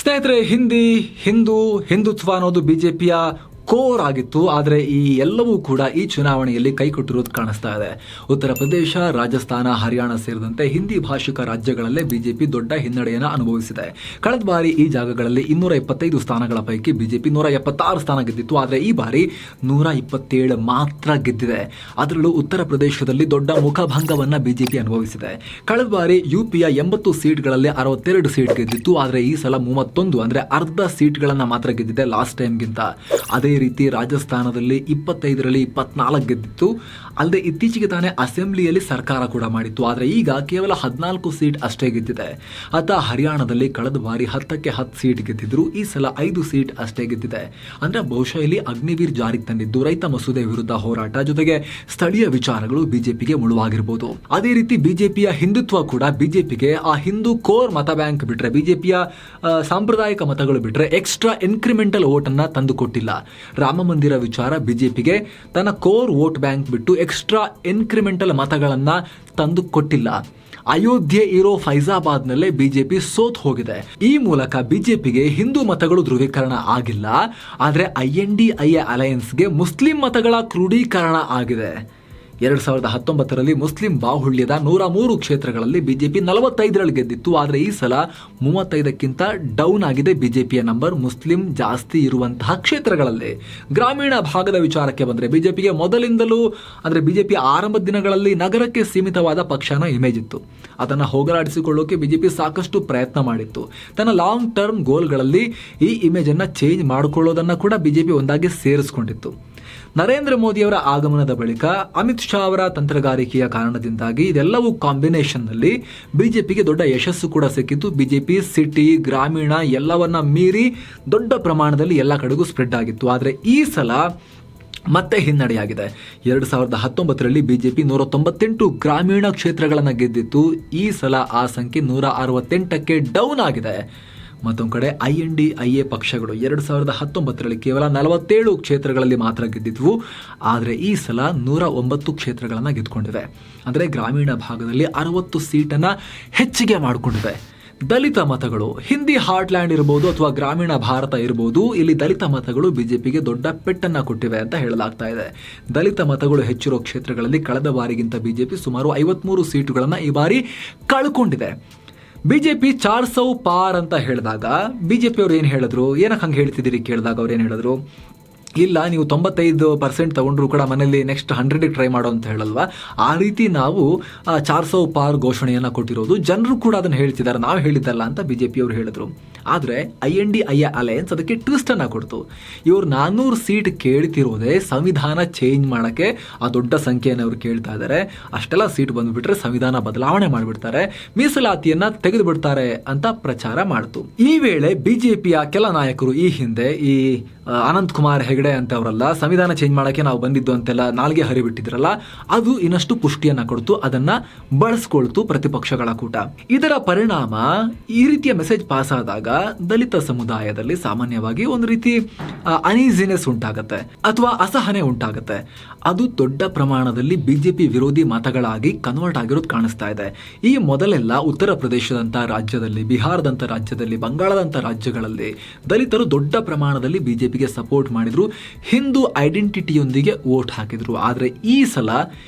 ಸ್ನೇಹಿತರೆ, ಹಿಂದುತ್ವ ಅನ್ನೋದು ಬಿಜೆಪಿಯ ಕೋರ್ ಆಗಿತ್ತು. ಆದರೆ ಈ ಎಲ್ಲವೂ ಕೂಡ ಈ ಚುನಾವಣೆಯಲ್ಲಿ ಕೈಕೊಟ್ಟಿರೋದು ಕಾಣಿಸ್ತಾ ಇದೆ. ಉತ್ತರ ಪ್ರದೇಶ, ರಾಜಸ್ಥಾನ, ಹರಿಯಾಣ ಸೇರಿದಂತೆ ಹಿಂದಿ ಭಾಷಿಕ ರಾಜ್ಯಗಳಲ್ಲೇ ಬಿಜೆಪಿ ದೊಡ್ಡ ಹಿನ್ನಡೆಯನ್ನು ಅನುಭವಿಸಿದೆ. ಕಳೆದ ಬಾರಿ ಈ ಜಾಗಗಳಲ್ಲಿ 225 ಸ್ಥಾನಗಳ ಪೈಕಿ ಬಿಜೆಪಿ 176 ಸ್ಥಾನ ಗೆದ್ದಿತ್ತು. ಆದರೆ ಈ ಬಾರಿ 127 ಮಾತ್ರ ಗೆದ್ದಿದೆ. ಅದರಲ್ಲೂ ಉತ್ತರ ಪ್ರದೇಶದಲ್ಲಿ ದೊಡ್ಡ ಮುಖಭಂಗವನ್ನ ಬಿಜೆಪಿ ಅನುಭವಿಸಿದೆ. ಕಳೆದ ಬಾರಿ ಯುಪಿಯ 80 ಸೀಟ್ಗಳಲ್ಲಿ 62 ಸೀಟ್ ಗೆದ್ದಿತ್ತು. ಆದರೆ ಈ ಸಲ 31 ಅಂದ್ರೆ ಅರ್ಧ ಸೀಟ್ಗಳನ್ನ ಮಾತ್ರ ಗೆದ್ದಿದೆ ಲಾಸ್ಟ್ ಟೈಮ್ಗಿಂತ. ಅದೇ ರೀತಿ ರಾಜಸ್ಥಾನದಲ್ಲಿ 25ರಲ್ಲಿ 24 ಗೆದ್ದಿತ್ತು. ಅಲ್ಲದೆ ಇತ್ತೀಚೆಗೆ ತಾನೇ ಅಸೆಂಬ್ಲಿಯಲ್ಲಿ ಸರ್ಕಾರ ಕೂಡ ಮಾಡಿತ್ತು. ಆದರೆ ಈಗ ಕೇವಲ 14 ಸೀಟ್ ಅಷ್ಟೇ ಗೆದ್ದಿದೆ. ಹರಿಯಾಣದಲ್ಲಿ ಕಳೆದ ಬಾರಿ 10ಕ್ಕೆ 10 ಸೀಟ್ ಗೆದ್ದಿದ್ರು. ಈ ಸಲ 5 ಸೀಟ್ ಅಷ್ಟೇ ಗೆದ್ದಿದೆ. ಅಂದ್ರೆ ಬಹುಶಃ ಇಲ್ಲಿ ಅಗ್ನಿವೀರ್ ಜಾರಿಗೆ ತಂದಿದ್ದು, ರೈತ ಮಸೂದೆ ವಿರುದ್ಧ ಹೋರಾಟ, ಜೊತೆಗೆ ಸ್ಥಳೀಯ ವಿಚಾರಗಳು ಬಿಜೆಪಿಗೆ ಮುಳುವಾಗಿರಬಹುದು. ಅದೇ ರೀತಿ ಬಿಜೆಪಿಯ ಹಿಂದುತ್ವ ಕೂಡ ಬಿಜೆಪಿಗೆ ಆ ಹಿಂದೂ ಕೋರ್ ಮತ ಬ್ಯಾಂಕ್ ಬಿಟ್ರೆ, ಬಿಜೆಪಿಯ ಸಾಂಪ್ರದಾಯಿಕ ಮತಗಳು ಬಿಟ್ರೆ ಎಕ್ಸ್ಟ್ರಾ ಇನ್ಕ್ರಿಮೆಂಟಲ್ ವೋಟ್ ಅನ್ನ ತಂದು ಕೊಟ್ಟಿಲ್ಲ. ರಾಮ ಮಂದಿರ ವಿಚಾರ ಬಿಜೆಪಿಗೆ ತನ್ನ ಕೋರ್ ವೋಟ್ ಬ್ಯಾಂಕ್ ಬಿಟ್ಟು ಎಕ್ಸ್ಟ್ರಾ ಇನ್ಕ್ರಿಮೆಂಟಲ್ ಮತಗಳನ್ನ ತಂದು ಕೊಟ್ಟಿಲ್ಲ. ಅಯೋಧ್ಯೆ ಇರೋ ಫೈಜಾಬಾದ್ನಲ್ಲೇ ಬಿಜೆಪಿ ಸೋತ್ ಹೋಗಿದೆ. ಈ ಮೂಲಕ ಬಿಜೆಪಿಗೆ ಹಿಂದೂ ಮತಗಳು ಧ್ರುವೀಕರಣ ಆಗಿಲ್ಲ. ಆದರೆ INDIA ಅಲಯನ್ಸ್ಗೆ ಮುಸ್ಲಿಂ ಮತಗಳ ಕ್ರೋಢೀಕರಣ ಆಗಿದೆ. 2019ರಲ್ಲಿ ಮುಸ್ಲಿಂ ಬಾಹುಳ್ಯದ 103 ಕ್ಷೇತ್ರಗಳಲ್ಲಿ ಬಿಜೆಪಿ 45ರಲ್ಲಿ ಗೆದ್ದಿತ್ತು. ಆದರೆ ಈ ಸಲ 35ಕ್ಕಿಂತ ಡೌನ್ ಆಗಿದೆ ಬಿಜೆಪಿಯ ನಂಬರ್ ಮುಸ್ಲಿಂ ಜಾಸ್ತಿ ಇರುವಂತಹ ಕ್ಷೇತ್ರಗಳಲ್ಲಿ. ಗ್ರಾಮೀಣ ಭಾಗದ ವಿಚಾರಕ್ಕೆ ಬಂದರೆ ಬಿಜೆಪಿಗೆ ಮೊದಲಿಂದಲೂ ಅಂದರೆ ಬಿಜೆಪಿ ಆರಂಭದ ದಿನಗಳಲ್ಲಿ ನಗರಕ್ಕೆ ಸೀಮಿತವಾದ ಪಕ್ಷನ ಇಮೇಜ್ ಇತ್ತು. ಅದನ್ನು ಹೋಗಲಾಡಿಸಿಕೊಳ್ಳೋಕೆ ಬಿಜೆಪಿ ಸಾಕಷ್ಟು ಪ್ರಯತ್ನ ಮಾಡಿತ್ತು. ತನ್ನ ಲಾಂಗ್ ಟರ್ಮ್ ಗೋಲ್ಗಳಲ್ಲಿ ಈ ಇಮೇಜ್ ಅನ್ನ ಚೇಂಜ್ ಮಾಡಿಕೊಳ್ಳೋದನ್ನ ಕೂಡ ಬಿಜೆಪಿ ಒಂದಾಗಿ ಸೇರಿಸಿಕೊಂಡಿತ್ತು. ನರೇಂದ್ರ ಮೋದಿಯವರ ಆಗಮನದ ಬಳಿಕ ಅಮಿತ್ ಶಾ ಅವರ ತಂತ್ರಗಾರಿಕೆಯ ಕಾರಣದಿಂದಾಗಿ ಇದೆಲ್ಲವೂ ಕಾಂಬಿನೇಷನ್ನಲ್ಲಿ ಬಿಜೆಪಿಗೆ ದೊಡ್ಡ ಯಶಸ್ಸು ಕೂಡ ಸಿಕ್ಕಿತ್ತು. ಬಿಜೆಪಿ ಸಿಟಿ, ಗ್ರಾಮೀಣ ಎಲ್ಲವನ್ನ ಮೀರಿ ದೊಡ್ಡ ಪ್ರಮಾಣದಲ್ಲಿ ಎಲ್ಲ ಕಡೆಗೂ ಸ್ಪ್ರೆಡ್ ಆಗಿತ್ತು. ಆದರೆ ಈ ಸಲ ಮತ್ತೆ ಹಿನ್ನಡೆಯಾಗಿದೆ. 2019ರಲ್ಲಿ ಬಿಜೆಪಿ 198 ಗ್ರಾಮೀಣ ಕ್ಷೇತ್ರಗಳನ್ನು ಗೆದ್ದಿತ್ತು. ಈ ಸಲ ಆ ಸಂಖ್ಯೆ 168ಕ್ಕೆ ಡೌನ್ ಆಗಿದೆ. ಮತ್ತೊಂದು ಕಡೆ INDIA ಪಕ್ಷಗಳು 2019ರಲ್ಲಿ ಕೇವಲ 47 ಕ್ಷೇತ್ರಗಳಲ್ಲಿ ಮಾತ್ರ ಗೆದ್ದಿದ್ವು. ಆದರೆ ಈ ಸಲ 109 ಕ್ಷೇತ್ರಗಳನ್ನು ಗೆದ್ದುಕೊಂಡಿವೆ. ಅಂದರೆ ಗ್ರಾಮೀಣ ಭಾಗದಲ್ಲಿ 60 ಸೀಟನ್ನು ಹೆಚ್ಚಿಗೆ ಮಾಡಿಕೊಂಡಿವೆ. ದಲಿತ ಮತಗಳು, ಹಿಂದಿ ಹಾರ್ಟ್ಲ್ಯಾಂಡ್ ಇರಬಹುದು ಅಥವಾ ಗ್ರಾಮೀಣ ಭಾರತ ಇರಬಹುದು, ಇಲ್ಲಿ ದಲಿತ ಮತಗಳು ಬಿಜೆಪಿಗೆ ದೊಡ್ಡ ಪೆಟ್ಟನ್ನು ಕೊಟ್ಟಿವೆ ಅಂತ ಹೇಳಲಾಗ್ತಾ ಇದೆ. ದಲಿತ ಮತಗಳು ಹೆಚ್ಚಿರೋ ಕ್ಷೇತ್ರಗಳಲ್ಲಿ ಕಳೆದ ಬಾರಿಗಿಂತ ಬಿಜೆಪಿ ಸುಮಾರು 53 ಸೀಟುಗಳನ್ನು ಈ ಬಾರಿ ಕಳ್ಕೊಂಡಿದೆ. ಬಿಜೆಪಿ 400 ಪಾರ್ ಅಂತ ಹೇಳಿದಾಗ ಬಿಜೆಪಿ ಅವ್ರು ಏನು ಹೇಳಿದ್ರು, ಏನಕ್ಕೆ ಹಂಗೆ ಹೇಳ್ತಿದ್ದೀರಿ ಕೇಳಿದಾಗ ಅವ್ರು ಏನು ಹೇಳಿದ್ರು, ಇಲ್ಲ ನೀವು 95% ತಗೊಂಡ್ರು ಕೂಡ ಮನೆಯಲ್ಲಿ ನೆಕ್ಸ್ಟ್ 100ಗೆ ಟ್ರೈ ಮಾಡೋ ಅಂತ ಹೇಳಲ್ವಾ, ಆ ರೀತಿ ನಾವು 400 ಪಾರ್ ಘೋಷಣೆಯನ್ನು ಕೊಟ್ಟಿರೋದು, ಜನರು ಕೂಡ ಅದನ್ನು ಹೇಳ್ತಿದ್ದಾರೆ, ನಾವು ಹೇಳಿದ್ದಲ್ಲ ಅಂತ ಬಿಜೆಪಿ ಅವರು ಹೇಳಿದ್ರು. ಆದರೆ INDIA ಅಲಯನ್ಸ್ ಅದಕ್ಕೆ ಟ್ವಿಸ್ಟ್ ಅನ್ನ ಕೊಡ್ತು. ಇವರು 400 ಸೀಟ್ ಕೇಳ್ತಿರೋದೇ ಸಂವಿಧಾನ ಚೇಂಜ್ ಮಾಡೋಕ್ಕೆ. ಆ ದೊಡ್ಡ ಸಂಖ್ಯೆಯನ್ನು ಅವರು ಕೇಳ್ತಾ ಇದ್ದಾರೆ. ಅಷ್ಟೆಲ್ಲ ಸೀಟ್ ಬಂದುಬಿಟ್ರೆ ಸಂವಿಧಾನ ಬದಲಾವಣೆ ಮಾಡಿಬಿಡ್ತಾರೆ, ಮೀಸಲಾತಿಯನ್ನ ತೆಗೆದು ಬಿಡ್ತಾರೆ ಅಂತ ಪ್ರಚಾರ ಮಾಡ್ತು. ಈ ವೇಳೆ ಬಿಜೆಪಿಯ ಕೆಲ ನಾಯಕರು ಈ ಹಿಂದೆ ಈ ಅನಂತ್ ಕುಮಾರ್ ಹೆಗಡೆ ಅಂತವರಲ್ಲ, ಸಂವಿಧಾನ ಚೇಂಜ್ ಮಾಡೋಕ್ಕೆ ನಾವು ಬಂದಿದ್ದು ಅಂತೆಲ್ಲ ನಾಲ್ಗೆ ಹರಿಬಿಟ್ಟಿದ್ರಲ್ಲ, ಅದು ಇನ್ನಷ್ಟು ಪುಷ್ಟಿಯನ್ನ ಕೊಡ್ತು, ಅದನ್ನ ಬಳಸ್ಕೊಳ್ತು ಪ್ರತಿಪಕ್ಷಗಳ ಕೂಟ. ಇದರ ಪರಿಣಾಮ ಈ ರೀತಿಯ ಮೆಸೇಜ್ ಪಾಸ್ ಆದಾಗ ದಲಿತ ಸಮುದಾಯದಲ್ಲಿ ಸಾಮಾನ್ಯವಾಗಿ ಒಂದು ರೀತಿ ಅನೀಸಿನೆಸ್ ಉಂಟಾಗತ್ತೆ ಅಥವಾ ಅಸಹನೆ ಉಂಟಾಗತ್ತೆ. ಅದು ದೊಡ್ಡ ಪ್ರಮಾಣದಲ್ಲಿ ಬಿಜೆಪಿ ವಿರೋಧಿ ಮತಗಳಾಗಿ ಕನ್ವರ್ಟ್ ಆಗಿರೋದು ಕಾಣಿಸ್ತಾ ಇದೆ. ಈ ಮೊದಲೆಲ್ಲ ಉತ್ತರ ಪ್ರದೇಶದಂತ ರಾಜ್ಯದಲ್ಲಿ, ಬಿಹಾರದಂತ ರಾಜ್ಯದಲ್ಲಿ, ಬಂಗಾಳದಂತ ರಾಜ್ಯಗಳಲ್ಲಿ ದಲಿತರು ದೊಡ್ಡ ಪ್ರಮಾಣದಲ್ಲಿ ಬಿಜೆಪಿಗೆ ಸಪೋರ್ಟ್ ಮಾಡಿದ್ರು, ಹಿಂದೂ ಐಡೆಂಟಿಟಿಯೊಂದಿಗೆ ವೋಟ್ ಹಾಕಿದ್ರು. ಆದರೆ ಈ ಸಲ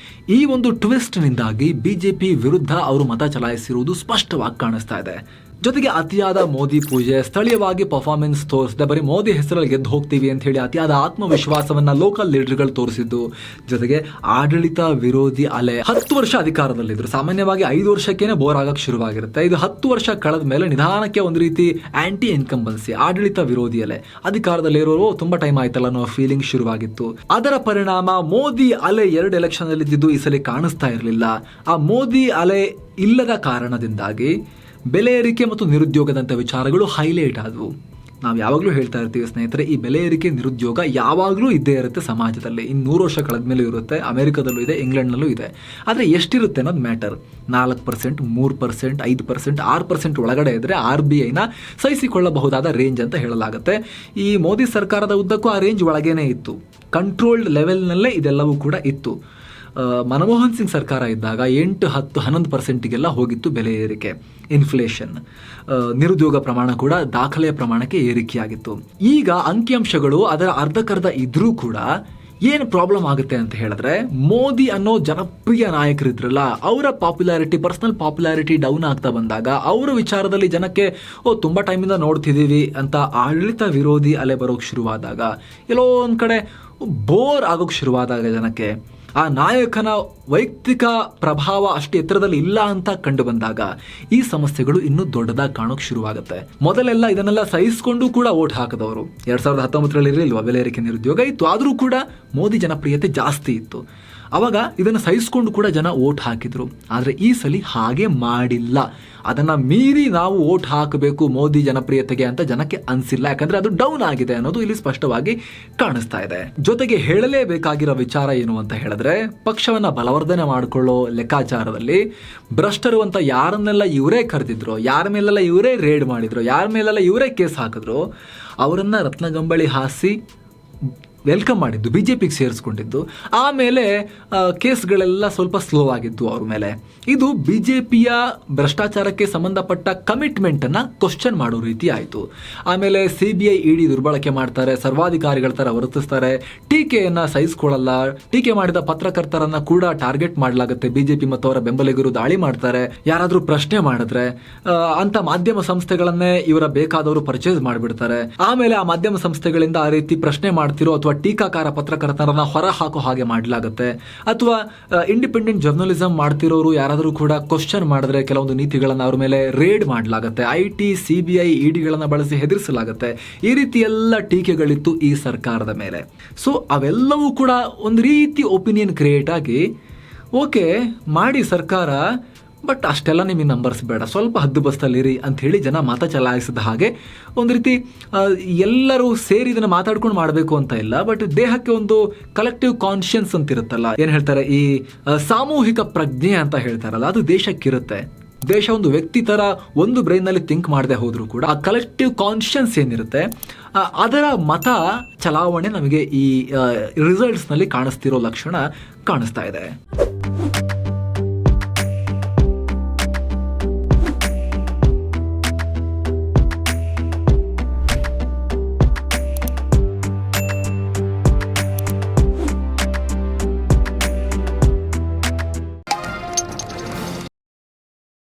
ಈ ಒಂದು ಟ್ವಿಸ್ಟ್ನಿಂದಾಗಿ ಬಿಜೆಪಿ ವಿರುದ್ಧ ಅವರು ಮತ ಚಲಾಯಿಸಿರುವುದು ಸ್ಪಷ್ಟವಾಗಿ ಕಾಣಿಸ್ತಾ ಇದೆ. ಜೊತೆಗೆ ಅತಿಯಾದ ಮೋದಿ ಪೂಜೆ, ಸ್ಥಳೀಯವಾಗಿ ಪರ್ಫಾರ್ಮೆನ್ಸ್ ತೋರಿಸಿದೆ, ಬರೀ ಮೋದಿ ಹೆಸರಲ್ಲಿ ಗೆದ್ದು ಹೋಗ್ತೀವಿ ಅಂತ ಹೇಳಿ ಅತಿಯಾದ ಆತ್ಮವಿಶ್ವಾಸವನ್ನ ಲೋಕಲ್ ಲೀಡರ್ಗಳು ತೋರಿಸಿದ್ದು, ಜೊತೆಗೆ ಆಡಳಿತ ವಿರೋಧಿ ಅಲೆ 10 ವರ್ಷ ಅಧಿಕಾರದಲ್ಲಿದ್ರು. ಸಾಮಾನ್ಯವಾಗಿ 5 ವರ್ಷಕ್ಕೇನೆ ಬೋರ್ ಆಗಕ್ಕೆ ಶುರುವಾಗಿರುತ್ತೆ. ಇದು 10 ವರ್ಷ ಕಳೆದ ಮೇಲೆ ನಿಧಾನಕ್ಕೆ ಒಂದು ರೀತಿ ಆಂಟಿ ಇನ್ಕಂಬನ್ಸಿ, ಆಡಳಿತ ವಿರೋಧಿ ಅಲೆ, ಅಧಿಕಾರದಲ್ಲಿರೋರು ತುಂಬಾ ಟೈಮ್ ಆಯ್ತಲ್ಲ ಅನ್ನೋ ಫೀಲಿಂಗ್ ಶುರುವಾಗಿತ್ತು. ಅದರ ಪರಿಣಾಮ ಮೋದಿ ಅಲೆ 2 ಎಲೆಕ್ಷನ್ ಅಲ್ಲಿ ಇದ್ದಿದ್ದು ಈ ಸಲ ಕಾಣಿಸ್ತಾ ಇರಲಿಲ್ಲ. ಆ ಮೋದಿ ಅಲೆ ಇಲ್ಲದ ಕಾರಣದಿಂದಾಗಿ ಬೆಲೆ ಏರಿಕೆ ಮತ್ತು ನಿರುದ್ಯೋಗದಂಥ ವಿಚಾರಗಳು ಹೈಲೈಟ್ ಆದವು. ನಾವು ಯಾವಾಗಲೂ ಹೇಳ್ತಾ ಇರ್ತೀವಿ ಸ್ನೇಹಿತರೆ, ಈ ಬೆಲೆ ಏರಿಕೆ, ನಿರುದ್ಯೋಗ ಯಾವಾಗಲೂ ಇದ್ದೇ ಇರುತ್ತೆ ಸಮಾಜದಲ್ಲಿ. 100 ವರ್ಷ ಕಳೆದ ಮೇಲೂ ಇರುತ್ತೆ, ಅಮೆರಿಕದಲ್ಲೂ ಇದೆ, ಇಂಗ್ಲೆಂಡ್ನಲ್ಲೂ ಇದೆ. ಆದರೆ ಎಷ್ಟಿರುತ್ತೆ ಅನ್ನೋದು ಮ್ಯಾಟರ್. 4%, 3%, 5%, 6% ಒಳಗಡೆ ಇದ್ದರೆ RBIನ ಸಹಿಸಿಕೊಳ್ಳಬಹುದಾದ ರೇಂಜ್ ಅಂತ ಹೇಳಲಾಗುತ್ತೆ. ಈ ಮೋದಿ ಸರ್ಕಾರದ ಉದ್ದಕ್ಕೂ ಆ ರೇಂಜ್ ಒಳಗೇನೆ ಇತ್ತು, ಕಂಟ್ರೋಲ್ಡ್ ಲೆವೆಲ್ನಲ್ಲೇ ಇದೆಲ್ಲವೂ ಕೂಡ ಇತ್ತು. ಮನಮೋಹನ್ ಸಿಂಗ್ ಸರ್ಕಾರ ಇದ್ದಾಗ 8, 10, 11%ಗೆಲ್ಲ ಹೋಗಿತ್ತು ಬೆಲೆ ಏರಿಕೆ. ಇನ್ಫ್ಲೇಷನ್, ನಿರುದ್ಯೋಗ ಪ್ರಮಾಣ ಕೂಡ ದಾಖಲೆಯ ಪ್ರಮಾಣಕ್ಕೆ ಏರಿಕೆಯಾಗಿತ್ತು. ಈಗ ಅಂಕಿಅಂಶಗಳು ಅದರ ಅರ್ಧಕ್ಕರ್ಧ ಇದ್ರೂ ಕೂಡ ಏನು ಪ್ರಾಬ್ಲಮ್ ಆಗುತ್ತೆ ಅಂತ ಹೇಳಿದ್ರೆ, ಮೋದಿ ಅನ್ನೋ ಜನಪ್ರಿಯ ನಾಯಕರಿದ್ರಲ್ಲ, ಅವರ ಪರ್ಸನಲ್ ಪಾಪ್ಯುಲಾರಿಟಿ ಡೌನ್ ಆಗ್ತಾ ಬಂದಾಗ, ಅವರ ವಿಚಾರದಲ್ಲಿ ಜನಕ್ಕೆ ತುಂಬ ಟೈಮಿಂದ ನೋಡ್ತಿದ್ದೀವಿ ಅಂತ ಆಡಳಿತ ವಿರೋಧಿ ಅಲೆ ಬರೋಕ್ಕೆ ಶುರುವಾದಾಗ, ಎಲ್ಲೋ ಒಂದು ಕಡೆ ಬೋರ್ ಆಗೋಕ್ಕೆ ಶುರುವಾದಾಗ ಜನಕ್ಕೆ ಆ ನಾಯಕನ ವೈಯಕ್ತಿಕ ಪ್ರಭಾವ ಅಷ್ಟು ಎತ್ತರದಲ್ಲಿ ಇಲ್ಲ ಅಂತ ಕಂಡು ಬಂದಾಗ ಈ ಸಮಸ್ಯೆಗಳು ಇನ್ನೂ ದೊಡ್ಡದಾಗಿ ಕಾಣೋಕೆ ಶುರುವಾಗುತ್ತೆ. ಮೊದಲೆಲ್ಲ ಇದನ್ನೆಲ್ಲ ಸಹಿಸಿಕೊಂಡು ಕೂಡ ಓಟ್ ಹಾಕಿದವರು 2019ರಲ್ಲಿ ಇರಲಿಲ್ವಾ, ಬೆಲೆ ಏರಿಕೆ, ನಿರುದ್ಯೋಗ ಇತ್ತು, ಆದರೂ ಕೂಡ ಮೋದಿ ಜನಪ್ರಿಯತೆ ಜಾಸ್ತಿ ಇತ್ತು. ಅವಾಗ ಇದನ್ನು ಸಹಿಸಿಕೊಂಡು ಕೂಡ ಜನ ಓಟ್ ಹಾಕಿದ್ರು. ಆದರೆ ಈ ಸಲ ಹಾಗೆ ಮಾಡಿಲ್ಲ. ಅದನ್ನು ಮೀರಿ ನಾವು ಓಟ್ ಹಾಕಬೇಕು ಮೋದಿ ಜನಪ್ರಿಯತೆಗೆ ಅಂತ ಜನಕ್ಕೆ ಅನಿಸಿಲ್ಲ. ಯಾಕಂದ್ರೆ ಅದು ಡೌನ್ ಆಗಿದೆ ಅನ್ನೋದು ಇಲ್ಲಿ ಸ್ಪಷ್ಟವಾಗಿ ಕಾಣಿಸ್ತಾ ಇದೆ. ಜೊತೆಗೆ ಹೇಳಲೇಬೇಕಾಗಿರೋ ವಿಚಾರ ಏನು ಅಂತ ಹೇಳಿದ್ರೆ, ಪಕ್ಷವನ್ನ ಬಲವರ್ಧನೆ ಮಾಡಿಕೊಳ್ಳೋ ಲೆಕ್ಕಾಚಾರದಲ್ಲಿ ಭ್ರಷ್ಟರು ಅಂತ ಯಾರನ್ನೆಲ್ಲ ಇವರೇ ಕರೆದಿದ್ರು, ಯಾರ ಮೇಲೆಲ್ಲ ಇವರೇ ರೇಡ್ ಮಾಡಿದ್ರು, ಯಾರ ಮೇಲೆಲ್ಲ ಇವರೇ ಕೇಸ್ ಹಾಕಿದ್ರು, ಅವರನ್ನ ರತ್ನಗಂಬಳಿ ಹಾಸಿ ವೆಲ್ಕಮ್ ಮಾಡಿದ್ದು, ಬಿಜೆಪಿಗೆ ಸೇರಿಸ್ಕೊಂಡಿದ್ದು. ಆಮೇಲೆ ಕೇಸ್ಗಳೆಲ್ಲ ಸ್ವಲ್ಪ ಸ್ಲೋ ಆಗಿದ್ದು ಅವ್ರ ಮೇಲೆ. ಇದು ಬಿಜೆಪಿಯ ಭ್ರಷ್ಟಾಚಾರಕ್ಕೆ ಸಂಬಂಧಪಟ್ಟ ಕಮಿಟ್ಮೆಂಟನ್ನು ಕ್ವಶನ್ ಮಾಡೋ ರೀತಿ ಆಯಿತು. ಆಮೇಲೆ CBI ED ದುರ್ಬಳಕೆ ಮಾಡ್ತಾರೆ, ಸರ್ವಾಧಿಕಾರಿಗಳ ಥರ ವರ್ತಿಸ್ತಾರೆ, ಟೀಕೆಯನ್ನು ಸಹಿಸ್ಕೊಳ್ಳಲ್ಲ, ಟೀಕೆ ಮಾಡಿದ ಪತ್ರಕರ್ತರನ್ನು ಕೂಡ ಟಾರ್ಗೆಟ್ ಮಾಡಲಾಗುತ್ತೆ. ಬಿಜೆಪಿ ಮತ್ತು ಅವರ ಬೆಂಬಲಿಗರು ದಾಳಿ ಮಾಡ್ತಾರೆ, ಯಾರಾದರೂ ಪ್ರಶ್ನೆ ಮಾಡಿದ್ರೆ ಅಂತ ಮಾಧ್ಯಮ ಸಂಸ್ಥೆಗಳನ್ನೇ ಇವರ ಬೇಕಾದವರು ಪರ್ಚೇಸ್ ಮಾಡಿಬಿಡ್ತಾರೆ. ಆಮೇಲೆ ಆ ಮಾಧ್ಯಮ ಸಂಸ್ಥೆಗಳಿಂದ ಆ ರೀತಿ ಪ್ರಶ್ನೆ ಮಾಡ್ತಿರೋ ಅಥವಾ ಟೀಕಾಕಾರ ಪತ್ರಕರ್ತರನ್ನ ಹೊರ ಹಾಕೋ ಹಾಗೆ ಮಾಡಲಾಗುತ್ತೆ. ಅಥವಾ ಇಂಡಿಪೆಂಡೆಂಟ್ ಜರ್ನಲಿಸಂ ಮಾಡ್ತಿರೋರು ಯಾರಾದರೂ ಕೂಡ ಕ್ವಶನ್ ಮಾಡಿದ್ರೆ ಕೆಲವೊಂದು ನೀತಿಗಳನ್ನು ಅವ್ರ ಮೇಲೆ ರೇಡ್ ಮಾಡಲಾಗುತ್ತೆ. IT, CBI, EDಗಳನ್ನು ಬಳಸಿ ಹೆದರಿಸಲಾಗುತ್ತೆ. ಈ ರೀತಿ ಎಲ್ಲ ಟೀಕೆಗಳಿತ್ತು ಈ ಸರ್ಕಾರದ ಮೇಲೆ. ಸೊ ಅವೆಲ್ಲವೂ ಕೂಡ ಒಂದು ರೀತಿ ಒಪಿನಿಯನ್ ಕ್ರಿಯೇಟ್ ಆಗಿ, ಓಕೆ ಮಾಡಿ ಸರ್ಕಾರ, ಬಟ್ ಅಷ್ಟೆಲ್ಲ ನಿಮಗೆ ನಂಬರ್ಸ್ ಬೇಡ, ಸ್ವಲ್ಪ ಹದ್ದು ಬಸ್ತಲ್ಲಿರಿ ಅಂತ ಹೇಳಿ ಜನ ಮತ ಚಲಾಯಿಸಿದ ಹಾಗೆ ಒಂದು ರೀತಿ ಎಲ್ಲರೂ ಸೇರಿ ಇದನ್ನು ಮಾತಾಡ್ಕೊಂಡು ಮಾಡಬೇಕು ಅಂತ ಇಲ್ಲ, ಬಟ್ ದೇಹಕ್ಕೆ ಒಂದು ಕಲೆಕ್ಟಿವ್ ಕಾನ್ಷಿಯನ್ಸ್ ಅಂತ ಇರುತ್ತಲ್ಲ, ಏನು ಹೇಳ್ತಾರೆ, ಈ ಸಾಮೂಹಿಕ ಪ್ರಜ್ಞೆ ಅಂತ ಹೇಳ್ತಾರಲ್ಲ, ಅದು ದೇಶಕ್ಕಿರುತ್ತೆ. ದೇಶ ಒಂದು ವ್ಯಕ್ತಿ ಥರ ಒಂದು ಬ್ರೈನ್ನಲ್ಲಿ ಥಿಂಕ್ ಮಾಡದೆ ಹೋದರೂ ಕೂಡ ಆ ಕಲೆಕ್ಟಿವ್ ಕಾನ್ಷಿಯನ್ಸ್ ಏನಿರುತ್ತೆ ಅದರ ಮತ ಚಲಾವಣೆ ನಮಗೆ ಈ ರಿಸಲ್ಟ್ಸ್ನಲ್ಲಿ ಕಾಣಿಸ್ತಿರೋ ಲಕ್ಷಣ ಕಾಣಿಸ್ತಾ ಇದೆ.